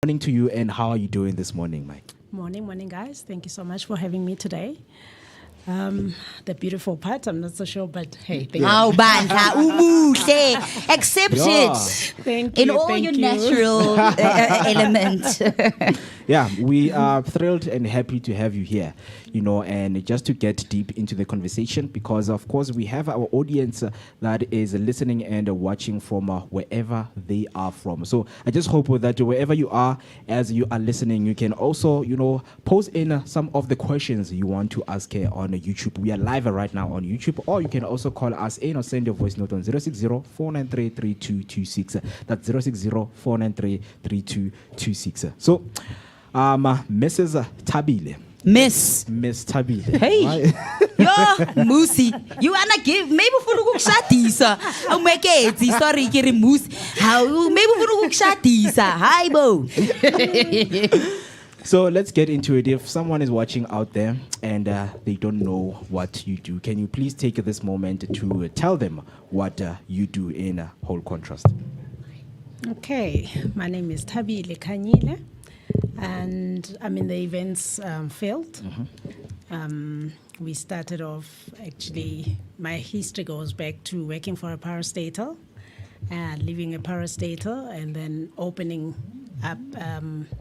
Morning to you, and how are you doing this morning, Mike? Morning, guys. Thank you so much for having me today. The beautiful part, I'm not so sure, but hey, thank you. Oh, Bandla, umuhle. Accept it. Thank In you. all thank your you. natural element. Yeah, we are thrilled and happy to have you here, and just to get deep into the conversation, because of course we have our audience that is listening and watching from wherever they are from. So I just hope that wherever you are, as you are listening, you can also, post in some of the questions you want to ask here on YouTube. We are live right now on YouTube, or you can also call us in or send your voice note on 060-493-3226. That's 060-493-3226. So, Mrs. Thabile. Miss Thabile. Hey. Yo, Musi. You wanna give maybe ufuna ukukushadisa. Awumekezi, sorry kiri Musi. How maybe ufuna ukukushadisa. Hi bo. So let's get into it. If someone is watching out there and they don't know what you do, can you please take this moment to tell them what you do in whole contrast? Okay, my name is Thabile Khanyile, and I'm in the events field. We started off, actually, my history goes back to working for a parastatal, leaving a parastatal, and then opening up.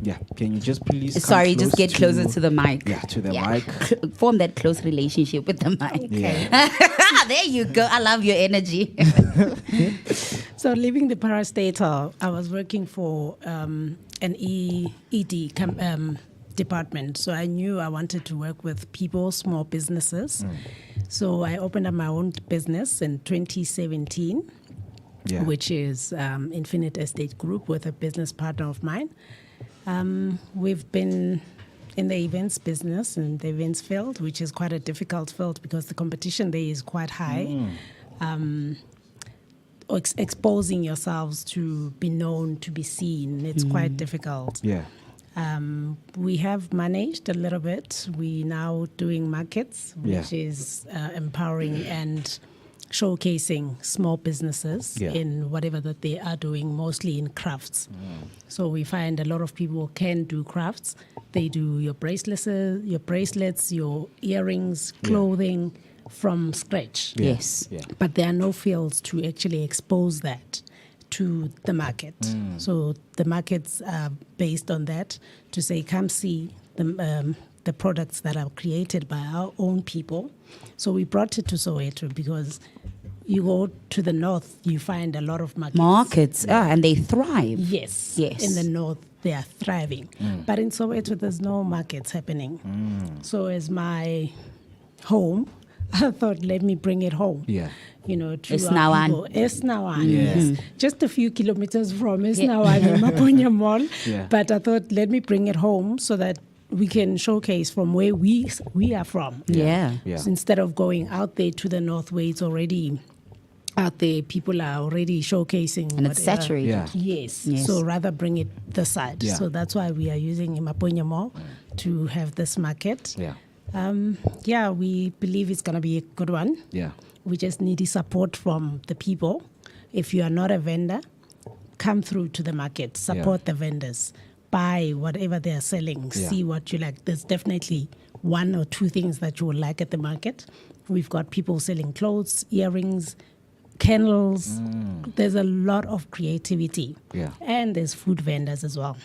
Yeah, can you just please Sorry, just get closer to the mic. Yeah, to the mic. Form that close relationship with the mic. Okay. There you go. I love your energy. So leaving the parastatal, I was working for an ED department. So I knew I wanted to work with people, small businesses. So I opened up my own business in 2017. Yeah. Which is Infinite Estate Group with a business partner of mine. We've been in the events business and the events field, which is quite a difficult field because the competition there is quite high. Exposing yourselves to be known, to be seen, it's quite difficult. Yeah. We have managed a little bit. We're now doing markets, which Yeah. is empowering and showcasing small businesses in whatever that they are doing, mostly in crafts. So we find a lot of people can do crafts. They do your bracelets, your earrings, clothing from scratch. Yeah. Yes. Yeah. But there are no fields to actually expose that to the market. So the markets are based on that to say, come see the products that are created by our own people. So we brought it to Soweto because you go to the north, you find a lot of markets. And they thrive. Yes. Yes. In the north, they are thriving. But in Soweto, there's no markets happening. So as my home, I thought, let me bring it home. Yeah. To Esnawan. our people. Esnawan, yes. Just a few kilometers from Esnawan in Maponya Mall. Yeah. But I thought, let me bring it home so that we can showcase from where we are from. Yeah. Yeah. So instead of going out there to the north where it's already out there, people are already showcasing. And it's whatever. saturated. Yeah. Yes. Yes. So rather bring it this side. Yeah. So that's why we are using Maponya Mall to have this market. Yeah. We believe it's going to be a good one. Yeah. We just need the support from the people. If you are not a vendor, come through to the market, support the vendors, buy whatever they are selling, see what you like. There's definitely one or two things that you will like at the market. We've got people selling clothes, earrings, candles. There's a lot of creativity. Yeah. And there's food vendors as well.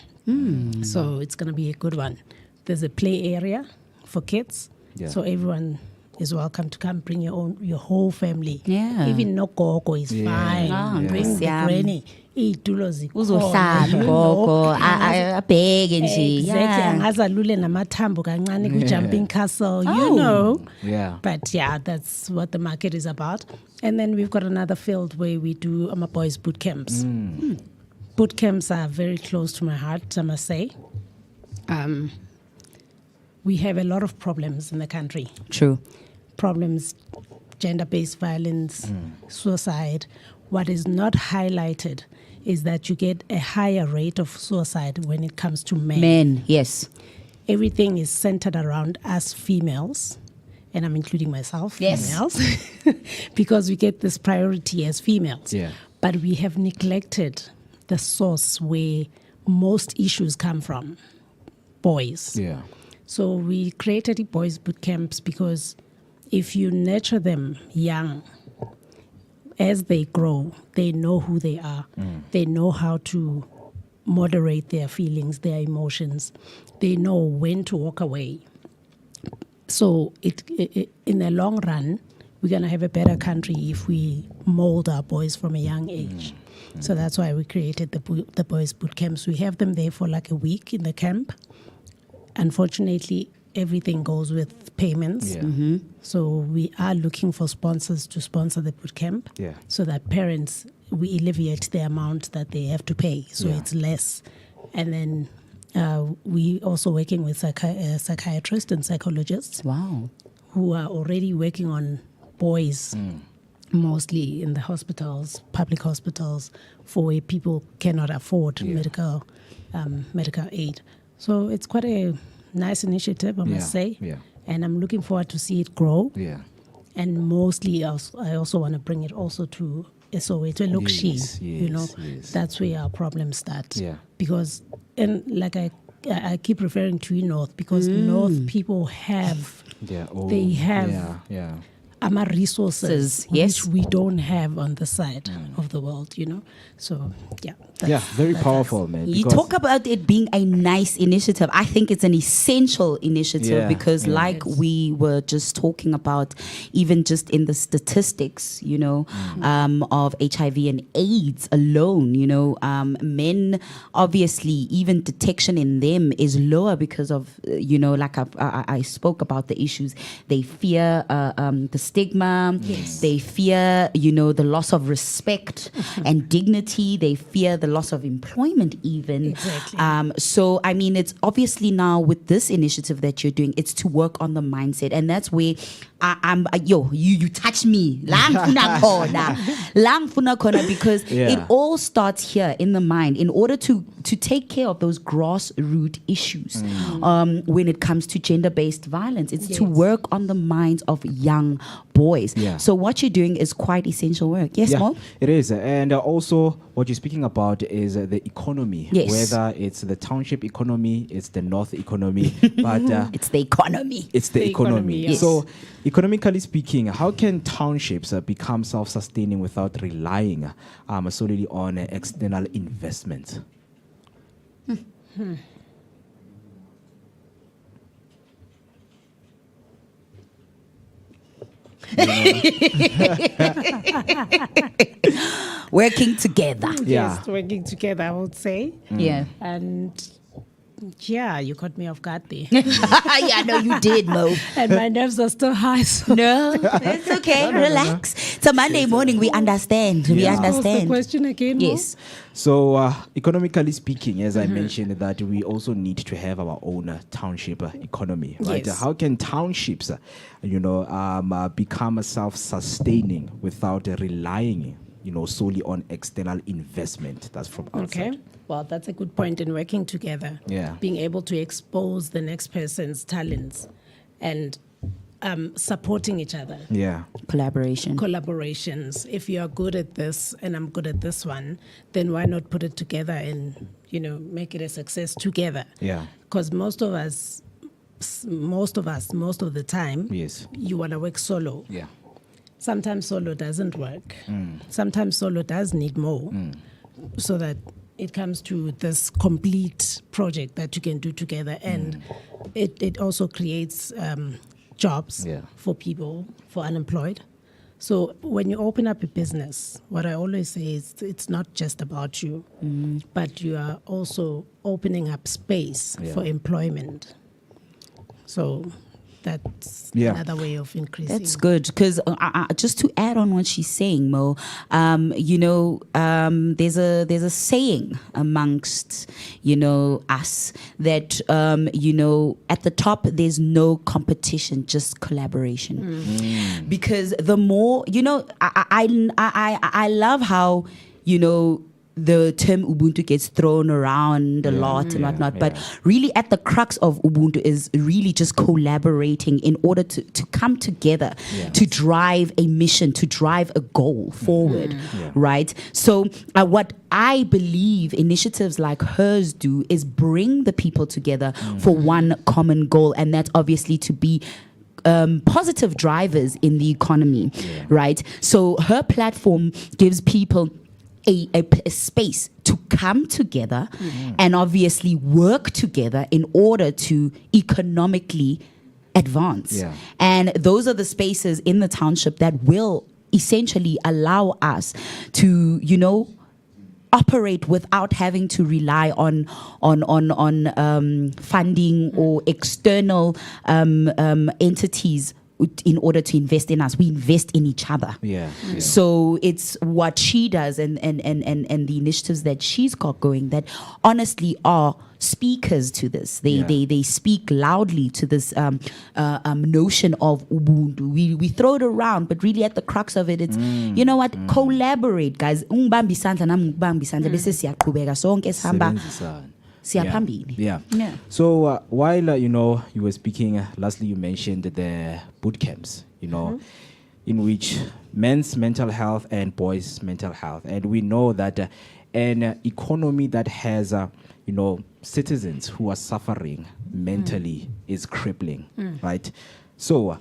So it's going to be a good one. There's a play area for kids. Yeah. So everyone is welcome to come bring your whole family. Yeah. Even no gogo is fine. Ah, Bring the Nkosi granny. Iy'tulo zikhona, Uzohlala you know. gogo, abheke nje. Exactly. Yeah. Angazalule namathambo kancane ku-jumping castle, you Oh. know. Yeah. But yeah, that's what the market is about. And then we've got another field where we do Boys Bootcamps. Bootcamps are very close to my heart, I must say. We have a lot of problems in the country. True. Problems, gender-based violence, suicide. What is not highlighted is that you get a higher rate of suicide when it comes to men. Men, yes. Everything is centered around us females, and I'm including myself, Yes. females, because we get this priority as females. Yeah. But we have neglected the source where most issues come from boys. Yeah. So we created the Boys Bootcamps because if you nurture them young, as they grow, they know who they are. They know how to moderate their feelings, their emotions. They know when to walk away. So in the long run, we're going to have a better country if we mold our boys from a young age. So that's why we created the Boys Bootcamps. We have them there for like a week in the camp. Unfortunately, everything goes with payments. Yeah. So we are looking for sponsors to sponsor the bootcamp. Yeah. So that parents, we alleviate the amount that they have to pay. So it's less. And then we also working with psychiatrists and psychologists. Wow. Who are already working on boys, mostly in the hospitals, public hospitals, for where people cannot afford medical aid. So it's quite a nice initiative, I must say. Yeah. And I'm looking forward to see it grow. Yeah. And mostly, I also want to bring it also to Soweto, Lokshi. Yes. That's where our problems start. Yeah. Because, and like I keep referring to North, because North people have, they have resources which we don't have on the side of the world, So, very powerful, man. You talk about it being a nice initiative. I think it's an essential initiative because like we were just talking about, even just in the statistics, of HIV and AIDS alone, men, obviously, even detection in them is lower because of, like I spoke about the issues. They fear the stigma. Yes. They fear, the loss of respect and dignity. They fear the loss of employment even. Exactly. So, I mean, it's obviously now with this initiative that you're doing, it's to work on the mindset. And that's where you touch me. Lang funa kona, because it all starts here in the mind in order to take care of those grassroots issues when it comes to gender-based violence. It's to work on the minds of young boys. So what you're doing is quite essential work. Yes, Mo? It is. And also what you're speaking about is the economy. Yes. Whether it's the township economy, it's the north economy, but it's the economy. It's the economy. Yes. So economically speaking, how can townships become self-sustaining without relying solely on external investment? Working together. Yes, working together, I would say. Yeah. And you caught me off guard there. No, you did, Mo. And my nerves are still high. So. No, it's okay. Relax. It's a Monday morning. We understand. We What's the understand. question again, Mo? Yes. So economically speaking, as I mentioned, that we also need to have our own township economy, right? Yes. How can townships, become self-sustaining without relying, solely on external investment that's from outside? Okay. Well, that's a good point in working together. Yeah. Being able to expose the next person's talents and supporting each other. Yeah. Collaborations. If you are good at this and I'm good at this one, then why not put it together and, make it a success together? Yeah. Because most of the time, Yes. you want to work solo. Yeah. Sometimes solo doesn't work. Sometimes solo does need more so that it comes to this complete project that you can do together. And it also creates jobs for people, for unemployed. So when you open up a business, what I always say is it's not just about you, but you are also opening up space for employment. So that's another way of increasing. That's good, because just to add on what she's saying, Mo, there's a saying amongst us that at the top there's no competition, just collaboration. Because the more I love how the term Ubuntu gets thrown around a lot and whatnot, but really at the crux of Ubuntu is really just collaborating in order to come together to drive a mission, to drive a goal forward, right? So what I believe initiatives like hers do is bring the people together for one common goal, and that's obviously to be positive drivers in the economy, right? So her platform gives people a space to come together and obviously work together in order to economically advance. And those are the spaces in the township that will essentially allow us to, operate without having to rely on funding or external entities in order to invest in us. We invest in each other. So it's what she does and the initiatives that she's got going that honestly are speakers to this. They speak loudly to this notion of Ubuntu. We throw it around, but really at the crux of it, it's you know what? Collaborate, guys. Ungibambe isandla nami ngikubambe isandla bese siyaqhubeka sonke sihamba. So while you were speaking, lastly you mentioned the boot camps, in which men's mental health and boys' mental health, and we know that an economy that has citizens who are suffering mentally is crippling, right? So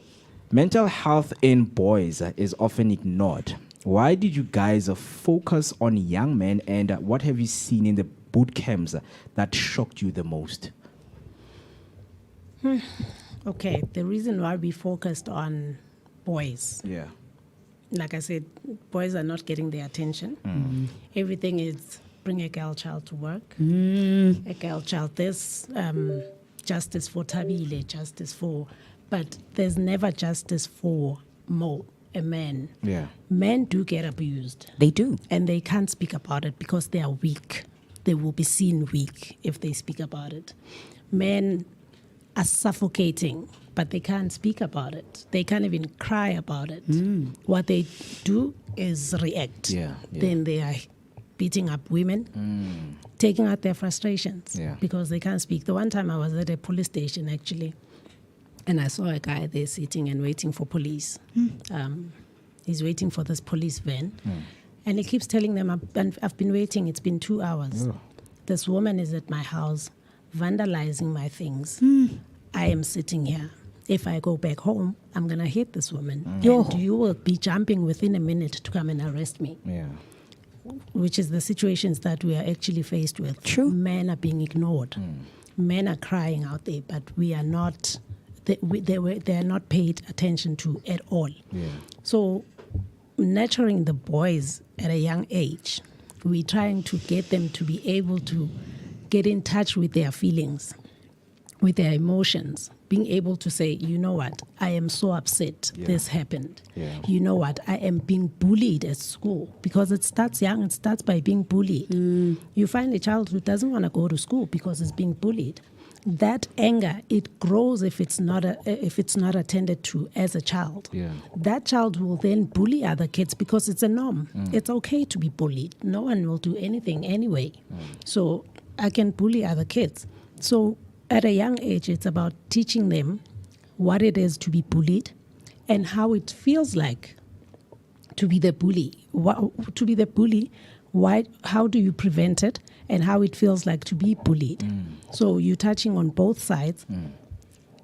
mental health in boys is often ignored. Why did you guys focus on young men, and what have you seen in the boot camps that shocked you the most? Okay, the reason why we focused on boys, like I said, boys are not getting their attention. Everything is bring a girl child to work, a girl child this, justice for Thabile, justice for, but there's never justice for Mo, a man. Men do get abused. They do. And they can't speak about it because they are weak. They will be seen weak if they speak about it. Men are suffocating, but they can't speak about it. They can't even cry about it. What they do is react. Then they are beating up women, taking out their frustrations because they can't speak. The one time I was at a police station, actually, and I saw a guy there sitting and waiting for police. He's waiting for this police van. And he keeps telling them, I've been waiting, it's been 2 hours. This woman is at my house vandalizing my things. I am sitting here. If I go back home, I'm going to hit this woman. And you will be jumping within a minute to come and arrest me. Which is the situations that we are actually faced with. True. Men are being ignored. Men are crying out there, but we are not, they are not paid attention to at all. So nurturing the boys at a young age, we're trying to get them to be able to get in touch with their feelings, with their emotions, being able to say, you know what, I am so upset this happened. You know what, I am being bullied at school, because it starts young, it starts by being bullied. You find a child who doesn't want to go to school because it's being bullied. That anger, it grows if it's not attended to as a child. That child will then bully other kids because it's a norm. It's okay to be bullied. No one will do anything anyway. So I can bully other kids. So at a young age, it's about teaching them what it is to be bullied and how it feels like to be the bully. To be the bully, how do you prevent it, and how it feels like to be bullied. So you're touching on both sides.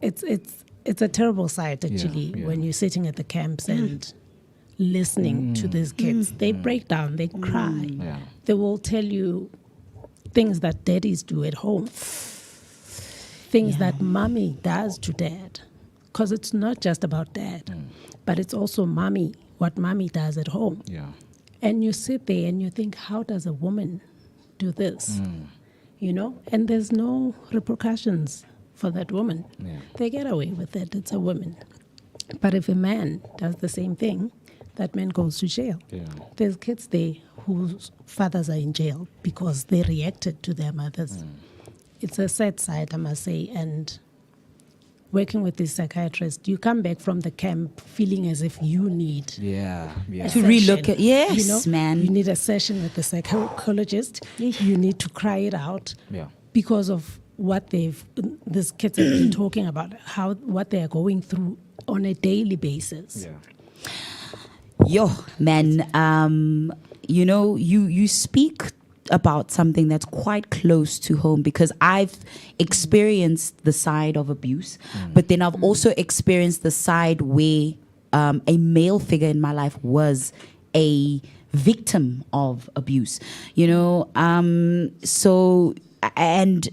It's a terrible sight, actually, when you're sitting at the camps and listening to these kids. They break down, they cry. They will tell you things that daddies do at home, things that mommy does to dad. Because it's not just about dad, but it's also mommy, what mommy does at home. And you sit there and you think, how does a woman do this? And there's no repercussions for that woman. They get away with it. It's a woman. But if a man does the same thing, that man goes to jail. There's kids there whose fathers are in jail because they reacted to their mothers. It's a sad sight, I must say, and working with this psychiatrist, you come back from the camp feeling as if you need Yeah. To relook at, yes, you know, man. You need a session with the psychologist. You need to cry it out Yeah. because of what these kids have been talking about, what they are going through on a daily basis. Yeah. Yo, man, you know, you speak about something that's quite close to home, because I've experienced the side of abuse, but then I've also experienced the side where a male figure in my life was a victim of abuse, you know. So, and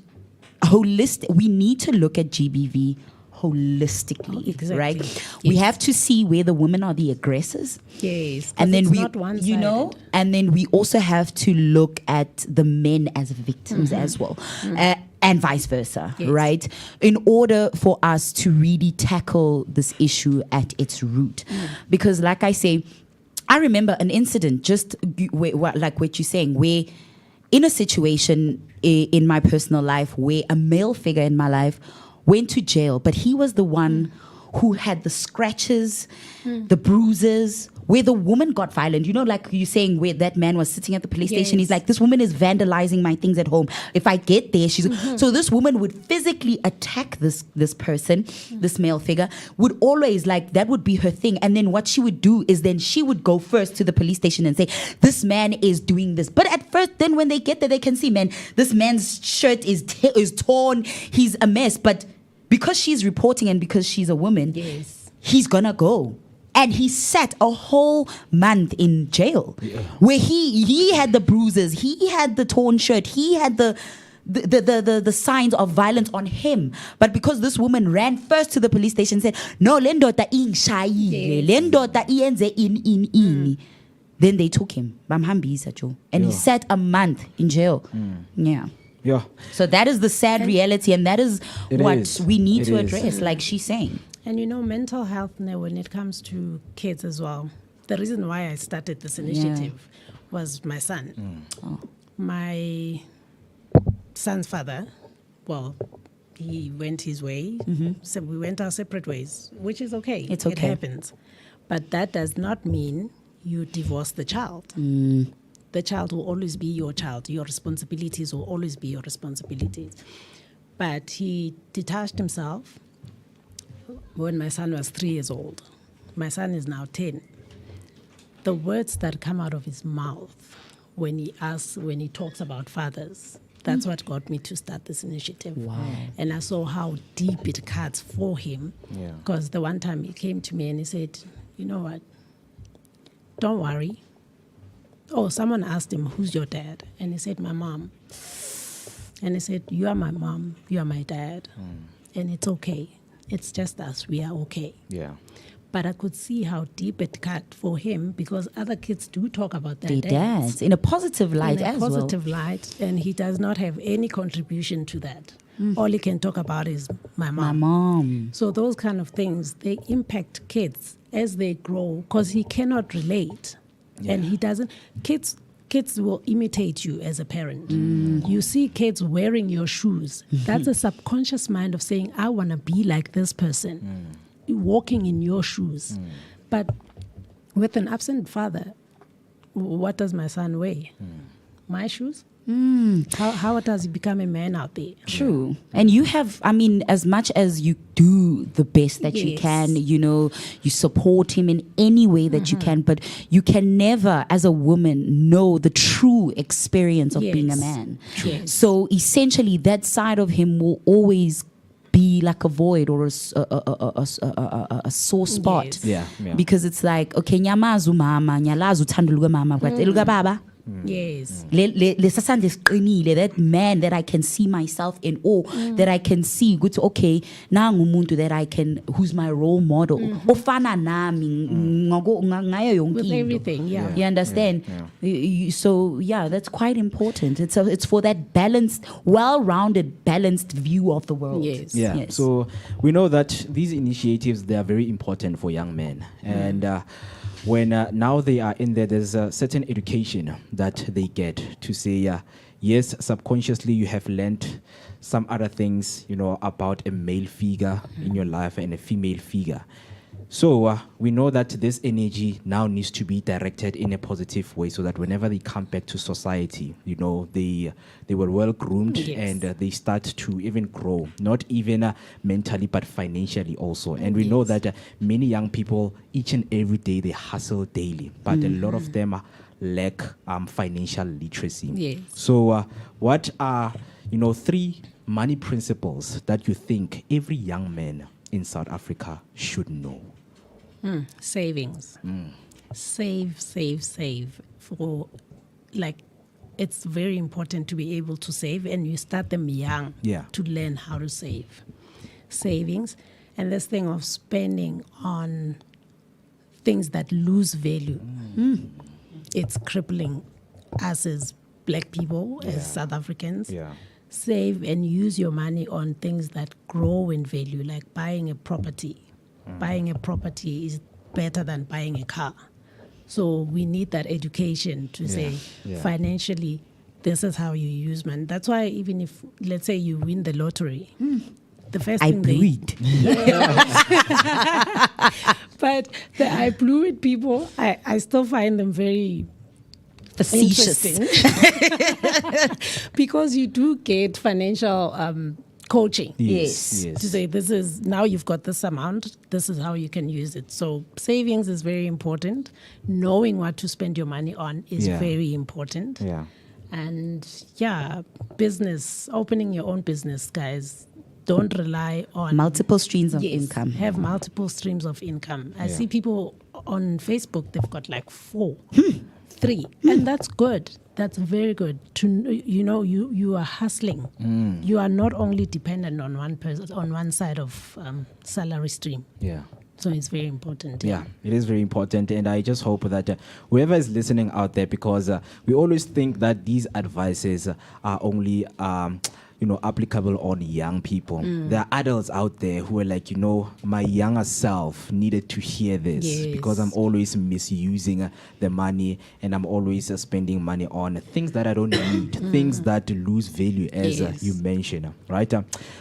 we need to look at GBV holistically, Exactly. right? Yes. We have to see where the women are the aggressors. Yes, And then it's we, not one-sided. you know, and then we also have to look at the men as victims as well, and vice versa, Yes. right? In order for us to really tackle this issue at its root, because, like I say, I remember an incident, just like what you're saying, where in a situation in my personal life where a male figure in my life went to jail, but he was the one who had the scratches, the bruises, where the woman got violent. You know, like you're saying, where that man was sitting at the police station. He's like, this woman is vandalizing my things at home. If I get there, she's... So this woman would physically attack this person, this male figure, would always, like, that would be her thing. And then what she would do is then she would go first to the police station and say, this man is doing this. But at first, then when they get there, they can see, man, this man's shirt is torn. He's a mess. But because she's reporting and because she's a woman, he's gonna go. And he sat a whole month in jail, where he had the bruises, he had the torn shirt, he had the signs of violence on him. But because this woman ran first to the police station and said, no, lendota ingshayile, lendota iyenze in. Then they took him. And he sat a month in jail. Yeah. Yeah. So that is the sad reality, and that is what we need to is. address, like she's saying. And you know, mental health now, when it comes to kids as well, the reason why I started this initiative was my son. My son's father, well, he went his way, so we went our separate ways, which is okay. It's okay. It happens. But that does not mean you divorce the child. The child will always be your child. Your responsibilities will always be your responsibilities. But he detached himself when my son was 3 years old. My son is now 10. The words that come out of his mouth when he talks about fathers, that's what got me to start this initiative. Wow. And I saw how deep it cuts for him. Because the one time he came to me and he said, you know what, don't worry. Oh, someone asked him, who's your dad? And he said, my mom. And he said, you are my mom, you are my dad. And it's okay. It's just us, we are okay. Yeah. But I could see how deep it cut for him, because other kids do talk about their Their dads. dads in a positive light In a as well. positive light, and he does not have any contribution to that. All he can talk about is my mom. My mom. So those kind of things, they impact kids as they grow, because he cannot relate. And he doesn't. Kids will imitate you as a parent. You see kids wearing your shoes. That's a subconscious mind of saying, I want to be like this person, walking in your shoes. But with an absent father, what does my son wear? My shoes? How does he become a man out there? True. And you have, I mean, as much as you do the best that you can, you know, you support him in any way that you can, but you can never, as a woman, know the true experience of being a man. So essentially, that side of him will always be like a void or a sore spot. Because it's like, okay, nyamazu mama, nyalazu tanduluga mama, but eluga baba. Yes. That man that I can see myself in, or that I can see good to, okay, now that I can, who's my role model. With everything, You understand? So yeah, that's quite important. It's for that balanced, well-rounded, balanced view of the world. Yes. So we know that these initiatives, they are very important for young men. And when now they are in there, there's a certain education that they get to say, yes, subconsciously you have learned some other things, about a male figure in your life and a female figure. So we know that this energy now needs to be directed in a positive way, so that whenever they come back to society, they were well groomed, and they start to even grow, not even mentally but financially also. And we know that many young people, each and every day, they hustle daily, but a lot of them lack financial literacy. Yes. So what are 3 money principles that you think every young man in South Africa should know? Savings. Save for, it's very important to be able to save, and you start them young to learn how to save. Savings, and this thing of spending on things that lose value. It's crippling us as black people, as South Africans. Save and use your money on things that grow in value, like buying a property. Buying a property is better than buying a car. So we need that education to say financially, this is how you use money. That's why even if, let's say, you win the lottery, the first thing but the I blew it people, I still find them very facetious. Because you do get financial coaching. Yes. To say, this is, now you've got this amount, this is how you can use it. So savings is very important. Knowing what to spend your money on is very important. And business, opening your own business, guys. Don't rely on multiple streams of income. Have multiple streams of income. I see people on Facebook, they've got like 4, 3, and that's good. That's very good. You are hustling. You are not only dependent on one person, on one side of salary stream. So it's very important. Yeah, it is very important. And I just hope that whoever is listening out there, because we always think that these advices are only applicable on young people. There are adults out there who are like, my younger self needed to hear this, because I'm always misusing the money, and I'm always spending money on things that I don't need, things that lose value, as you mentioned, right?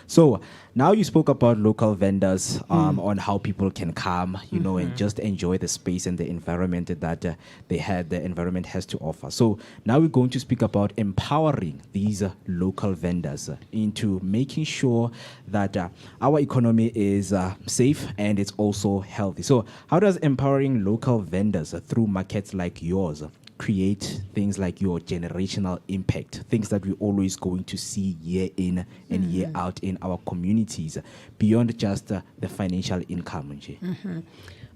So now you spoke about local vendors, on how people can come, and just enjoy the space and the environment that the environment has to offer. So now we're going to speak about empowering these local vendors into making sure that our economy is safe and it's also healthy. So how does empowering local vendors through markets like yours create things like your generational impact, things that we're always going to see year in and year out in our communities, beyond just the financial income?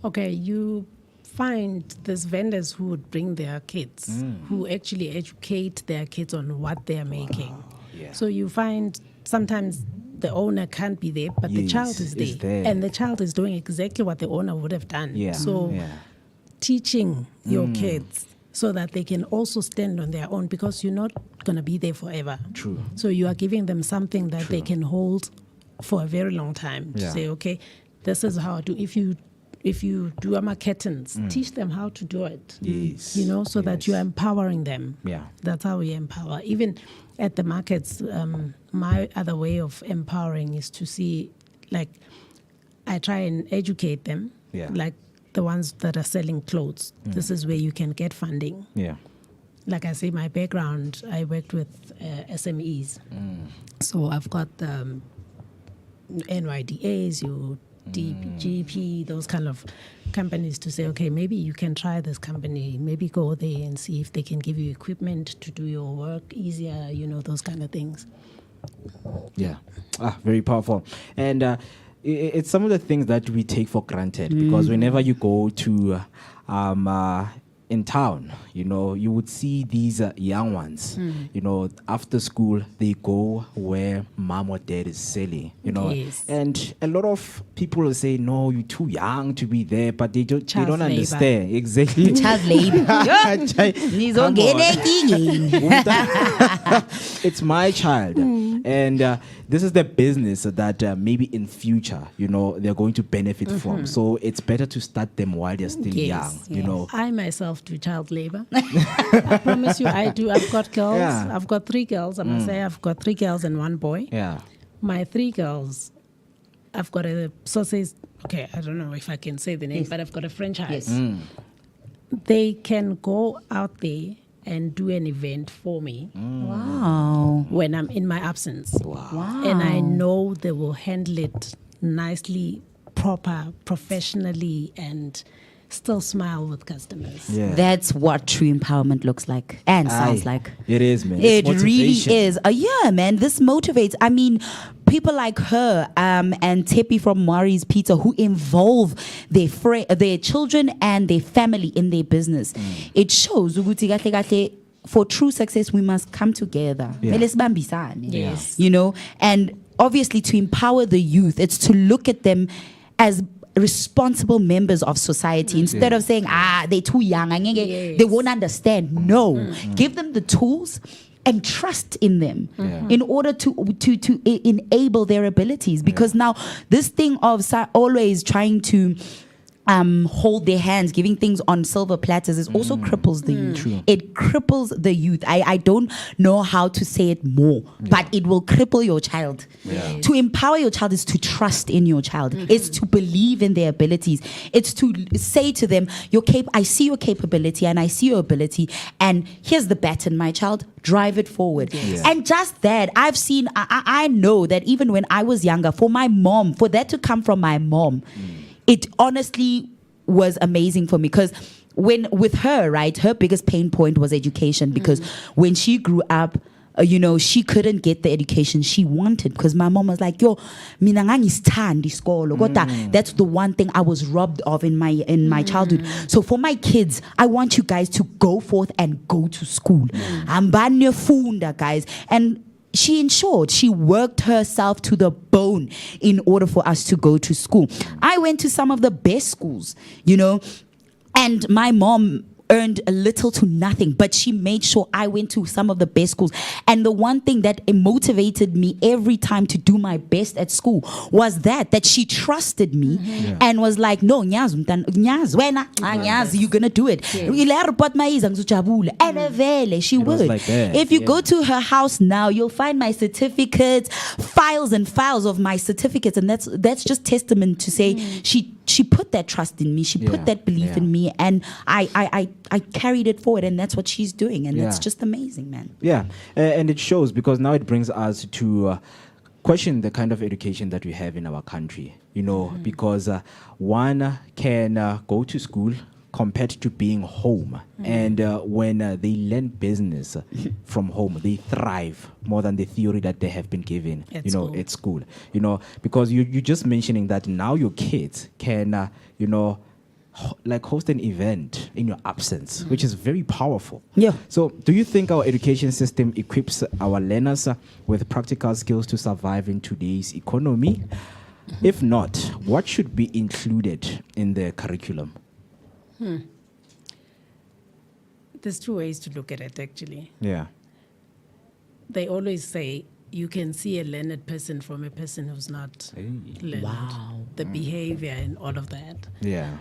Okay, you find these vendors who would bring their kids, who actually educate their kids on what they're making. So you find sometimes the owner can't be there, but the child is there. And the child is doing exactly what the owner would have done. Teaching your kids so that they can also stand on their own, because you're not going to be there forever. True. So you are giving them something that they can hold for a very long time. To say, okay, this is how to, if you do marketings, teach them how to do it. So that you are empowering them. That's how we empower. Even at the markets, my other way of empowering is to see, like, I try and educate them, like the ones that are selling clothes. This is where you can get funding. Like I say, my background, I worked with SMEs. So I've got NYDAs, DGP, those kind of companies, to say, okay, maybe you can try this company, maybe go there and see if they can give you equipment to do your work easier, those kind of things. Very powerful. And it's some of the things that we take for granted, because whenever you go to in town, you would see these young ones, after school, they go where mom or dad is selling, and a lot of people will say, no, you're too young to be there, but they don't understand. Exactly. Child labor. It's my child. And this is the business that maybe in future, they're going to benefit from. So it's better to start them while they're still young, I myself do child labor. I promise you, I do. I've got girls. Yeah. I've got 3 girls. I must say I've got 3 girls and 1 boy. Yeah. My 3 girls, I've got a sausage. Okay, I don't know if I can say the name, but I've got a franchise. Yes. They can go out there and do an event for me Wow. when I'm in my absence. Wow. And I know they will handle it nicely, proper, professionally, and still smile with customers. Yeah. That's what true empowerment looks like and sounds like. It is, man. It It's really motivation. is. Yeah, man. This motivates. I mean, people like her and Tepi from Mari's Pizza who involve their children and their family in their business. It shows ukuthi kahle kahle, for true success, we must come together. Yeah. Mele sibambisane. Yes. And obviously to empower the youth, it's to look at them as responsible members of society instead of saying, they're too young, Yes. they won't understand. No, give them the tools and trust in them in order to enable their abilities. Because now this thing of always trying to hold their hands, giving things on silver platters, is also cripples the youth. True. It cripples the youth. I don't know how to say it more, but it will cripple your child. Yeah. To empower your child is to trust in your child. It's to believe in their abilities. It's to say to them, I see your capability and I see your ability, and here's the baton, my child. Drive it forward. Yeah. And just that, I've seen, I know that even when I was younger, for my mom, for that to come from my mom, it honestly was amazing for me, because with her, right, her biggest pain point was education, because when she grew up, she couldn't get the education she wanted, because my mom was like, mina ngangisithanda isikolo, kodwa that's the one thing I was robbed of in my childhood. So for my kids, I want you guys to go forth and go to school. Ambane funda, guys. And she ensured, she worked herself to the bone in order for us to go to school. I went to some of the best schools, and my mom earned a little to nothing, but she made sure I went to some of the best schools. And the one thing that motivated me every time to do my best at school was that she trusted me and was like, no, Nyaz, you're gonna do it. And she would. Like that. If you go to her house now, you'll find my certificates, files and files of my certificates, and that's just testament to say she put that trust in me, she put that belief in me, and I carried it forward, and that's what she's doing, and it's just amazing, man. Yeah, and it shows, because now it brings us to question the kind of education that we have in our country, because one can go to school compared to being home. And when they learn business from home, they thrive more than the theory that they have been given, at school. Because you're just mentioning that now your kids can, like host an event in your absence, which is very powerful. Yeah. So do you think our education system equips our learners with practical skills to survive in today's economy? If not, what should be included in the curriculum? There's 2 ways to look at it, actually. Yeah. They always say you can see a learned person from a person who's not learned. Wow. The behavior and all of that. Yeah.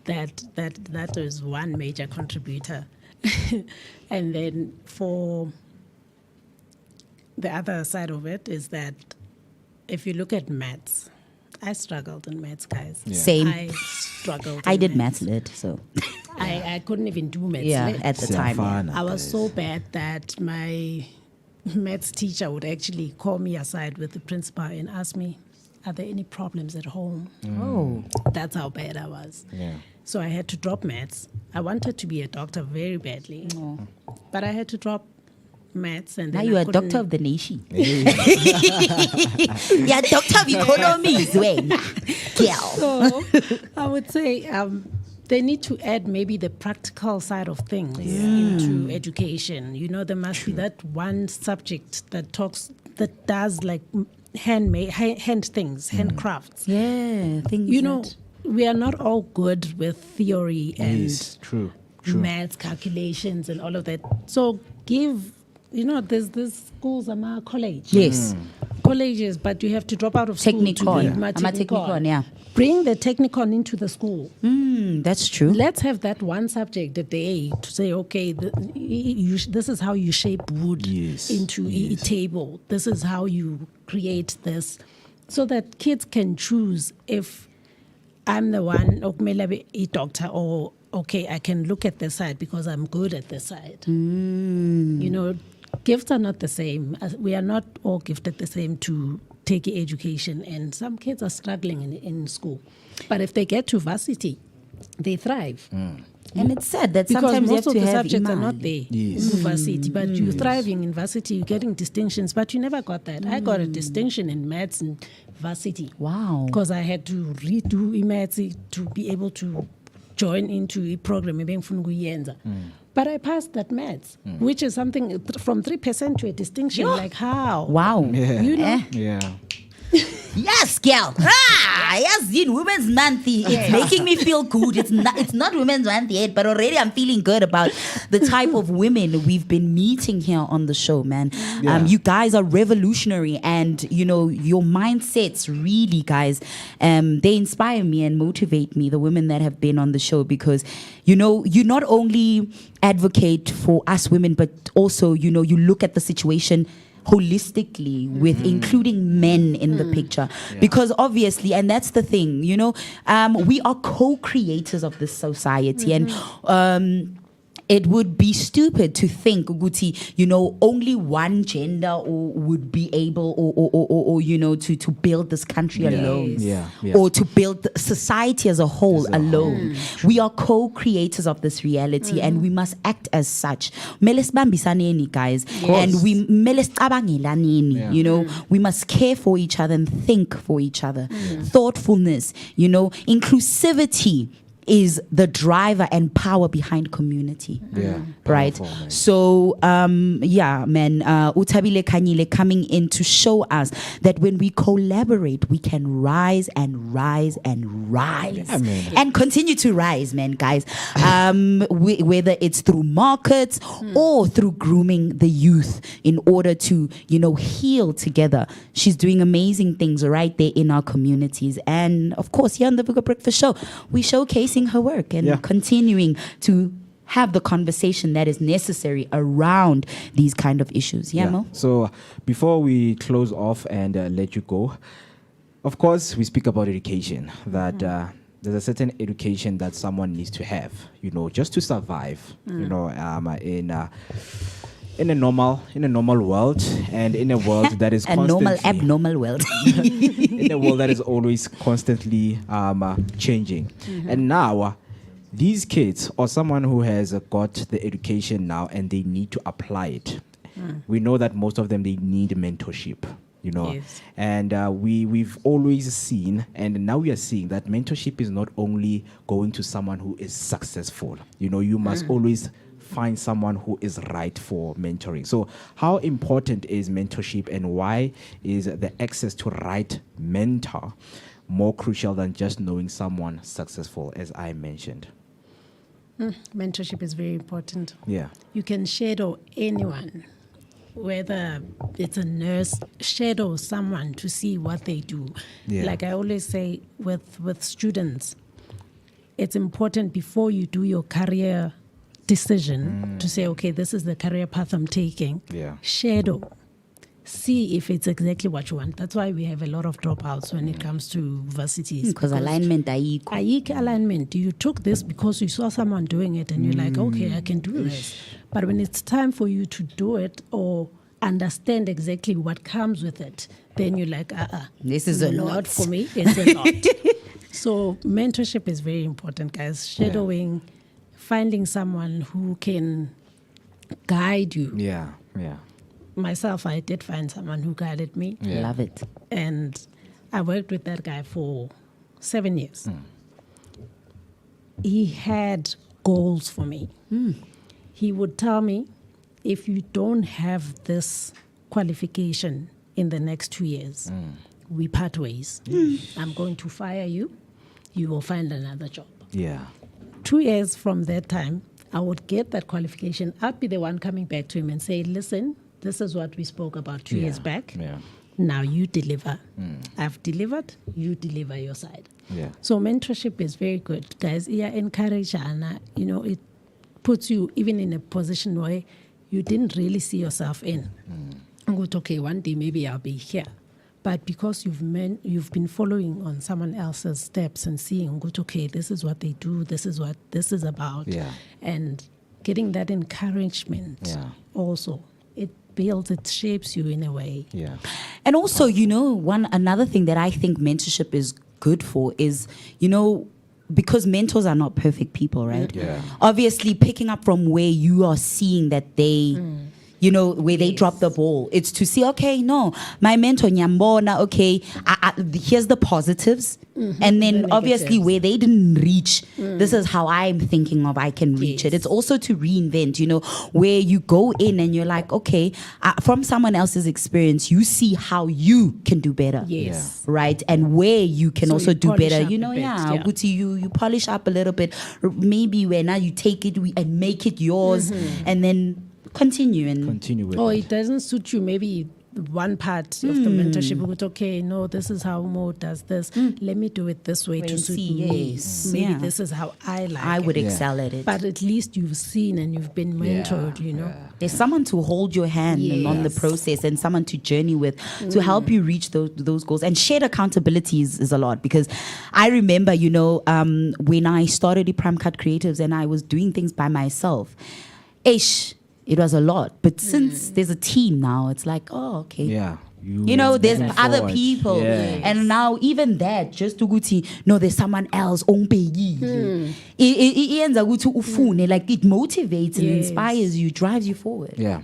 That is one major contributor. And then for the other side of it is that if you look at maths, I struggled in maths, guys. Yeah. Same. I struggled. I in did maths lit, so I couldn't even do maths. lit. at the time. I was so bad that my maths teacher would actually call me aside with the principal and ask me, are there any problems at home? Oh. That's how bad I was. Yeah. So I had to drop maths. I wanted to be a doctor very badly, but I had to drop maths. And Now then you I are couldn't- doctor of the nation. Yeah, doctor of economies. So I would say they need to add maybe the practical side of things into education. There must be that one subject that does like hand things, handcrafts. Yeah, things. We are not all good with theory and Yes, true. maths calculations and all of that. So give there's this schools, college. Yes. Colleges, but you have to drop out of school. Technicon. To be Technicon, yeah. Bring the technicon into the school. That's true. Let's have that one subject a day to say, okay, this is how you shape wood into a table. This is how you create this. So that kids can choose if I'm the one, or maybe a doctor, or okay, I can look at this side because I'm good at this side. Gifts are not the same. We are not all gifted the same to take education, and some kids are struggling in school. But if they get to varsity, they thrive. And it's sad that because sometimes most you have of to the have subjects iman. are not there in varsity, but you're thriving in varsity, you're getting distinctions, but you never got that. I got a distinction in maths in varsity. Wow. Because I had to redo maths to be able to join into a program. But I passed that maths, which is something from 3% to a distinction. Like how? Wow. Yeah. Yes, girl. Yes, in Women's Month. It's making me feel good. It's not Women's Month yet, but already I'm feeling good about the type of women we've been meeting here on the show, man. You guys are revolutionary, and your mindsets really, guys, they inspire me and motivate me, the women that have been on the show, because you not only advocate for us women, but also you look at the situation holistically with including men in the picture, because obviously, and that's the thing, we are co-creators of this society, and it would be stupid to think, Guti, only one gender would be able or to build this country alone. Or to build society as a whole alone. We are co-creators of this reality, and we must act as such. Guys. And we we must care for each other and think for each other. Thoughtfulness, inclusivity is the driver and power behind community. Right? Powerful, man. So, Thabile Khanyile coming in to show us that when we collaborate, we can rise and rise and rise. And continue to rise, man, guys. Whether it's through markets or through grooming the youth in order to, heal together. She's doing amazing things right there in our communities. And of course, here on the Vooka Breakfast Show, we showcase her work and continuing to have the conversation that is necessary around these kind of issues. Mo? So before we close off and let you go, of course, we speak about education, that there's a certain education that someone needs to have, just to survive, in a normal world, and in a world that is abnormal world. in a world that is always constantly changing. And now these kids, or someone who has got the education now and they need to apply it, we know that most of them, they need mentorship. And we've always seen, and now we are seeing that mentorship is not only going to someone who is successful. You must always find someone who is right for mentoring. So how important is mentorship, and why is the access to right mentor more crucial than just knowing someone successful, as I mentioned? Mentorship is very important. Yeah. You can shadow anyone, whether it's a nurse, shadow someone to see what they do. Like I always say with students, it's important before you do your career decision to say, okay, this is the career path I'm taking. Shadow. See if it's exactly what you want. That's why we have a lot of dropouts when it comes to varsities. Because alignment, alignment. You took this because you saw someone doing it and you're like, okay, I can do this. But when it's time for you to do it or understand exactly what comes with it, then you're like, this is a lot for me. It's a lot. So mentorship is very important, guys. Shadowing, finding someone who can guide you. Myself, I did find someone who guided me. Love it. And I worked with that guy for 7 years. He had goals for me. He would tell me, if you don't have this qualification in the next 2 years, we part ways. I'm going to fire you. You will find another job. 2 years from that time, I would get that qualification. I'd be the one coming back to him and say, listen, this is what we spoke about 2 years back. Yeah. Now you deliver. I've delivered, you deliver your side. Yeah. So mentorship is very good. Guys, encourage Anna, it puts you even in a position where you didn't really see yourself in. And go, okay, one day maybe I'll be here. But because you've been following on someone else's steps and seeing, go, okay, this is what they do, this is what this is about. Yeah. And getting that encouragement also, it builds, it shapes you in a way. Yeah. And also, another thing that I think mentorship is good for is, because mentors are not perfect people, right? Yeah. Obviously, picking up from where you are seeing that they, where they drop the ball. It's to see, okay, no, my mentor, Nyambona, okay, here's the positives. And then The obviously negatives. where they didn't reach, this is how I'm thinking of I can reach it. It's also to reinvent, where you go in and you're like, okay, from someone else's experience, you see how you can do better. Yes. Right? And where you can So also you do polish better. up a bit, yeah. Guti, you polish up a little bit. Maybe where now you take it and make it yours and then continue Continue with Or it. it doesn't suit you, maybe one part of the mentorship. But okay, no, this is how Mo does this. Let me do it this way to suit me. yes. Maybe Yeah. this is how I like I would it. excel at it. But at least you've seen and you've been mentored, There's someone to hold your hand on the process and someone to journey with to help you reach those goals. And shared accountability is a lot, because I remember, when I started Prime Cut Creatives and I was doing things by myself, it was a lot. But since there's a team now, it's like, oh, okay. Yeah. There's moving other forward. people. Yeah. And now even that, just to guti, no, there's someone else. Like it motivates and Yes. inspires you, drives you forward. Yeah.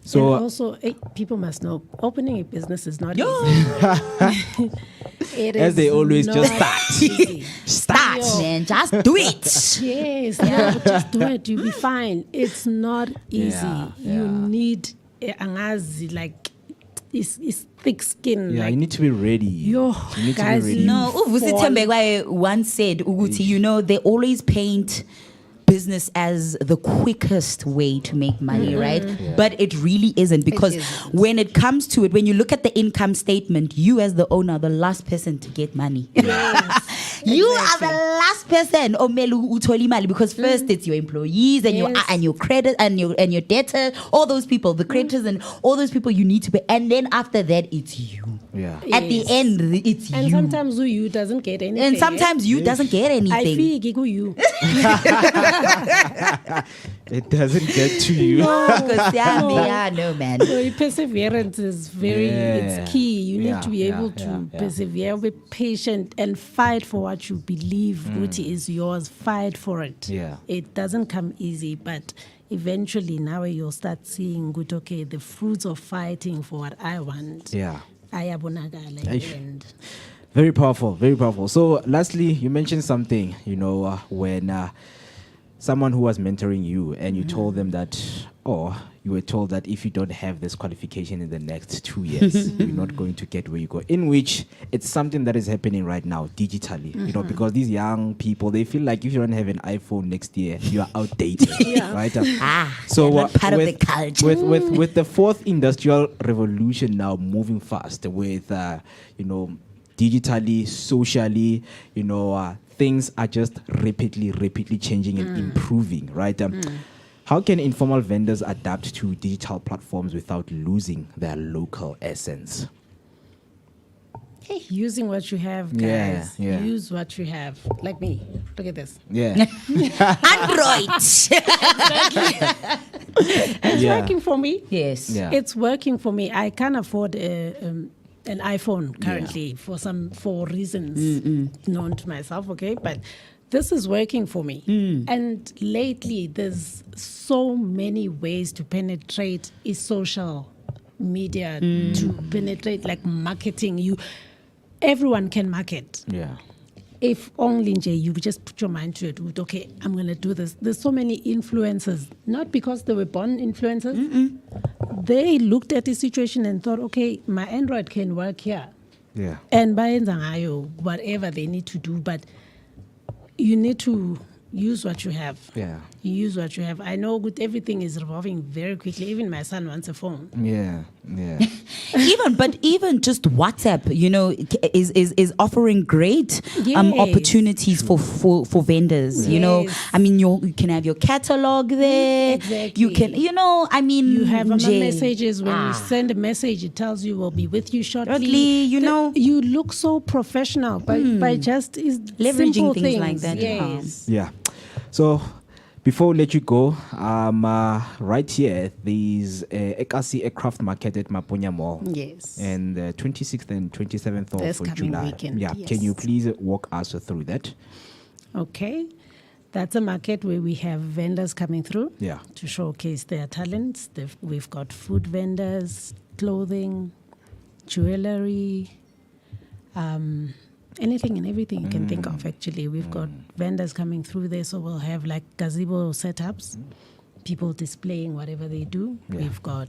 So So also, people must know, opening a business is not Yo. easy. It as they is always just not start. easy. Start, Yo. man. Just do it. Yes, just do it. You'll be fine. It's not easy. Yeah, You yeah. need angazi, like it's thick skin. yeah, like, you need to be ready. Yo, you need guys, to be ready. No, Vusi Fall. Thembekwayo once said, Uguti, they always paint business as the quickest way to make money, right? Yeah. But it really isn't, because isn't. when it comes to it, when you look at the income statement, you as the owner are the last person to get money. You are the last person, Omelu Utoli Mali, because first it's your employees and your credit and your debtor, all those people, the creditors and all those people you need to pay, and then after that it's you. Yeah. At the Yes. end, it's and you. sometimes you doesn't get anything. And sometimes you doesn't get I anything. feel gigu you. It doesn't get to you. Because no, man. So perseverance is it's key. You need to be Yeah, able to yeah. persevere, be patient, and fight for what you believe which is yours. Fight for it. Yeah. It doesn't come easy, but eventually now you'll start seeing good, okay, the fruits of fighting for what I want. Yeah. Ayabonakala in the Aish. end. Very powerful, very powerful. So, lastly, you mentioned something, when someone who was mentoring you and you told them that, you were told that if you don't have this qualification in the next 2 years, you're not going to get where you go. In which it's something that is happening right now digitally, because these young people, they feel like if you don't have an iPhone next year, you are outdated, right? So not part of the culture. With the fourth industrial revolution now moving fast with, digitally, socially, things are just rapidly changing and improving, right? How can informal vendors adapt to digital platforms without losing their local essence? Hey, using what you have, Yeah, guys. yeah. Use what you have. Like me. Look at this. Yeah. Android. It's working for me. Yes. Yeah. It's working for me. I can't afford an iPhone currently for reasons known to myself, okay? But this is working for me. And lately, there's so many ways to penetrate social media, to penetrate like marketing. Everyone can market. Yeah. If only you just put your mind to it, okay, I'm going to do this. There's so many influencers, not because they were born influencers. They looked at the situation and thought, okay, my Android can work here. Yeah. And by whatever they need to do, but you need to use what you have. Yeah. You use what you have. I know with everything is revolving very quickly. Even my son wants a phone. Yeah. even just WhatsApp, is offering great opportunities for vendors. Yes. I mean, you can have your catalog there. Exactly. You can, You have messages. When you send a message, it tells you we'll be with you shortly. You look so professional by just leveraging simple things like that. Yes. Yeah. So before we let you go, right here, there's eKasi Aircraft Market at Maponya Mall. Yes. And the 26th and 27th This of coming July. weekend, Yeah. yes. Can you please walk us through that? Okay. That's a market where we have vendors coming through to showcase their talents. We've got food vendors, clothing, jewelry, anything and everything you can think of, actually. We've got vendors coming through there, so we'll have like gazebo setups, people displaying whatever they do. Yeah. We've got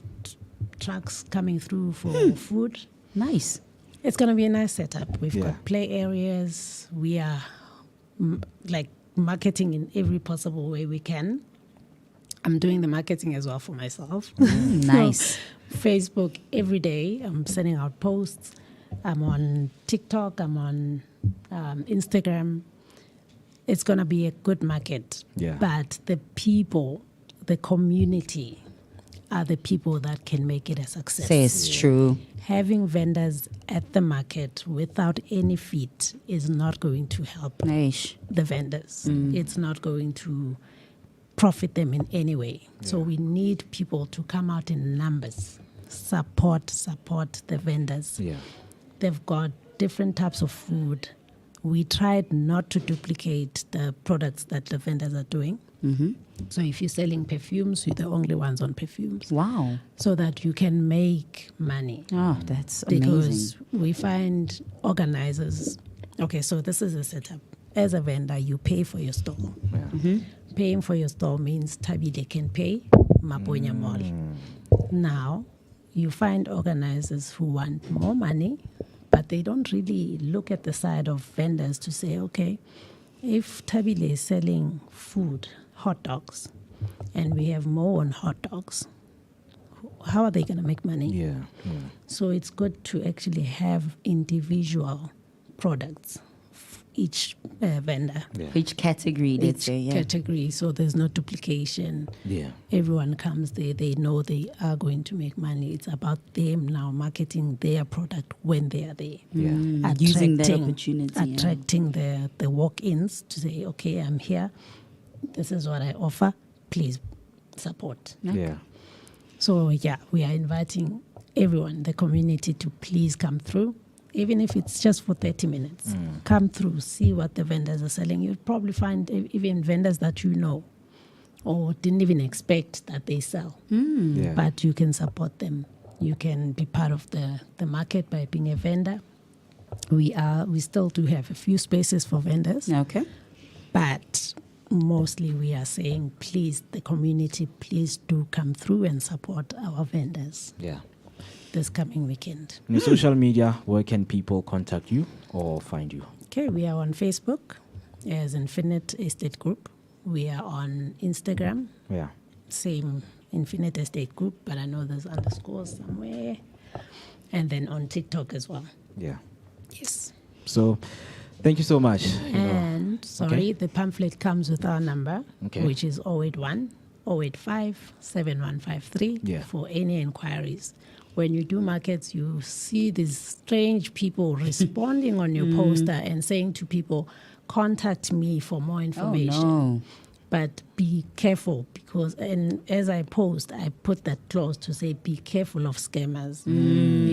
trucks coming through for food. Nice. It's going to be a nice setup. We've Yeah. got play areas. We are marketing in every possible way we can. I'm doing the marketing as well for myself. Nice. Facebook every day. I'm sending out posts. I'm on TikTok. I'm on Instagram. It's going to be a good market. Yeah. But the people, the community, are the people that can make it a success. It's true. Having vendors at the market without any feet is not going to help Nice. the vendors. It's not going to profit them in any way. So we need people to come out in numbers, support the vendors. Yeah. They've got different types of food. We tried not to duplicate the products that the vendors are doing. Mm-hmm. So if you're selling perfumes, you're the only ones on perfumes. Wow. So that you can make money. Oh, that's Because amazing. we find organizers. Okay, so this is a setup. As a vendor, you pay for your stall. Paying for your stall means Thabile can pay Maponya Mall. Now, you find organizers who want more money, but they don't really look at the side of vendors to say, okay, if Thabile is selling food, hot dogs, and we have more on hot dogs, how are they going to make money? Yeah. So it's good to actually have individual products, each vendor, Which category, let's each say, yeah. category, so there's no duplication. Yeah. Everyone comes there, they know they are going to make money. It's about them now marketing their product when they are there. Yeah. Using that opportunity, yeah. Attracting the walk-ins to say, okay, I'm here. This is what I offer. Please support. Yeah. So, yeah, we are inviting everyone, the community, to please come through. Even if it's just for 30 minutes, come through, see what the vendors are selling. You'll probably find even vendors that you know or didn't even expect that they sell. Yeah. But you can support them. You can be part of the market by being a vendor. We still do have a few spaces for vendors, Okay. but mostly we are saying, please, the community, please do come through and support our vendors Yeah. this coming weekend. In your social media, where can people contact you or find you? Okay, we are on Facebook as Infinite Estate Group. We are on Instagram, Yeah. same Infinite Estate Group, but I know there's underscores somewhere. And then on TikTok as well. Yeah. Yes. So, thank you so much. And the pamphlet comes with our number, which is 081 085 7153 Yeah. for any inquiries. When you do markets, you see these strange people responding on your poster and saying to people, contact me for more information. Oh, no. But be careful because, and as I post, I put that clause to say, be careful of scammers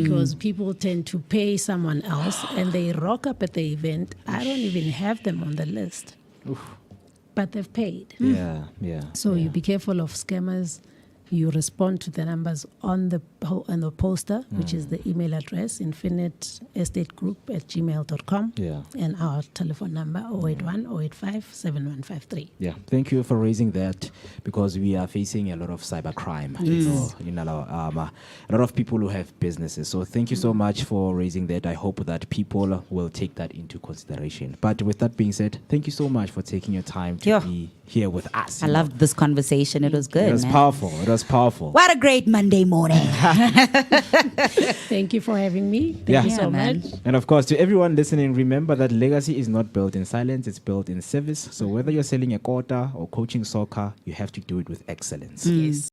because people tend to pay someone else and they rock up at the event. I don't even have them on the list, but they've paid. Yeah. Yeah. So you be careful of scammers. you respond to the numbers on the poster, which is the email address, infiniteestategroup@gmail.com, and our telephone number 081-085-7153. Yeah, thank you for raising that, because we are facing a lot of cybercrime. A lot of people who have businesses. So thank you so much for raising that. I hope that people will take that into consideration. But with that being said, thank you so much for taking your time to be here with us. I loved this conversation. It was good. It was powerful. It was powerful. What a great Monday morning. Thank you for having me. Thank you so much. And of course, to everyone listening, remember that legacy is not built in silence, it's built in service. So whether you're selling a quarter or coaching soccer, you have to do it with excellence. Yes.